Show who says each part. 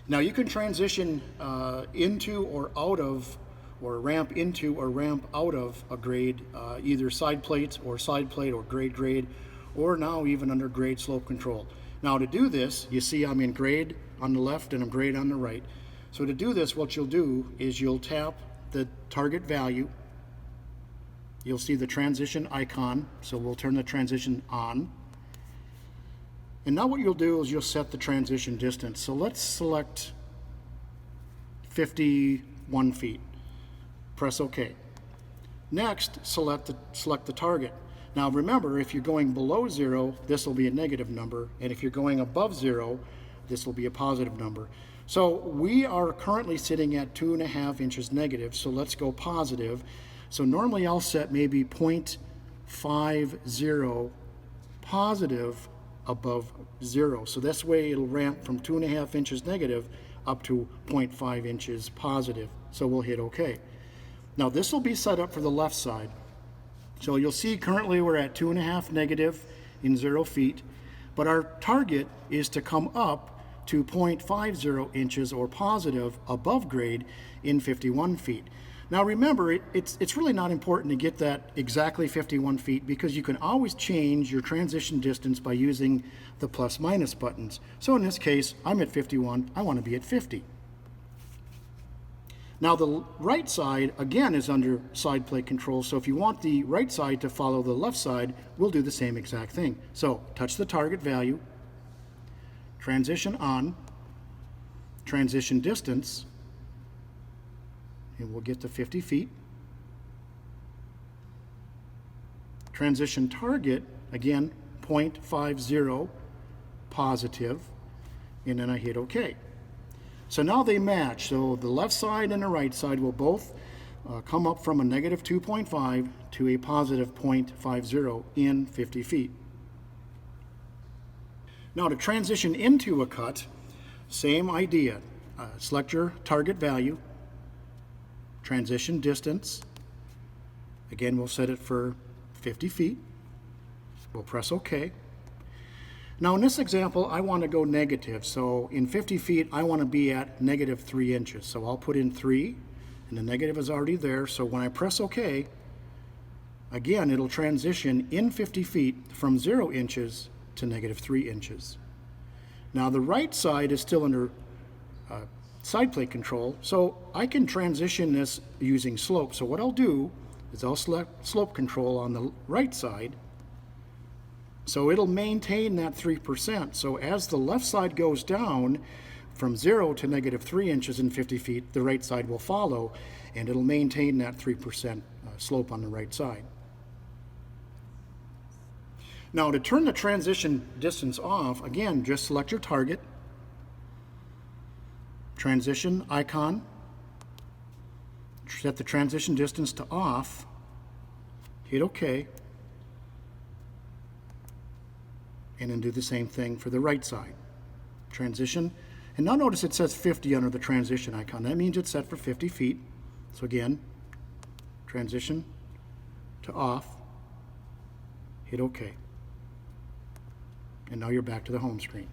Speaker 1: Now you can transition into or out of, or ramp into or ramp out of a grade, either side plates or side plate or grade, or now even under grade slope control. Now to do this, you see I'm in grade on the left and I'm grade on the right. So to do this, what you'll do is you'll tap the target value. You'll see the transition icon, so we'll turn the transition on. And now what you'll do is you'll set the transition distance. So let's select 51 feet. Press OK. Next, select the target. Now remember, if you're going below 0, this will be a negative number, and if you're going above 0, this will be a positive number. So we are currently sitting at 2.5 inches negative, so let's go positive. So normally I'll set maybe 0.50 positive above 0. So this way it'll ramp from 2.5 inches negative up to 0.5 inches positive. So we'll hit OK. Now this will be set up for the left side. So you'll see currently we're at 2.5 negative in 0 feet, but our target is to come up to 0.50 inches or positive above grade in 51 feet. Now remember, it's really not important to get that exactly 51 feet because you can always change your transition distance by using the plus minus buttons. So in this case, I'm at 51, I want to be at 50. Now the right side, again, is under side plate control, so if you want the right side to follow the left side, we'll do the same exact thing. So touch the target value, transition on, transition distance, and we'll get to 50 feet. Transition target, again, 0.50 positive, and then I hit OK. So now they match. So the left side and the right side will both come up from a negative 2.5 to a positive 0.50 in 50 feet. Now to transition into a cut, same idea. Select your target value, transition distance. Again, we'll set it for 50 feet. We'll press OK. Now in this example, I want to go negative. So in 50 feet, I want to be at negative 3 inches. So I'll put in 3, and the negative is already there. So when I press OK, again, it'll transition in 50 feet from 0 inches to negative 3 inches. Now the right side is still under side plate control, so I can transition this using slope. So what I'll do is I'll select slope control on the right side, so it'll maintain that 3%. So as the left side goes down from 0 to negative 3 inches in 50 feet, the right side will follow, and it'll maintain that 3% slope on the right side. Now to turn the transition distance off, again, just select your target, transition icon, set the transition distance to off, hit OK, and then do the same thing for the right side. Transition, and now notice it says 50 under the transition icon. That means it's set for 50 feet. So again, transition to off, hit OK. And now you're back to the home screen.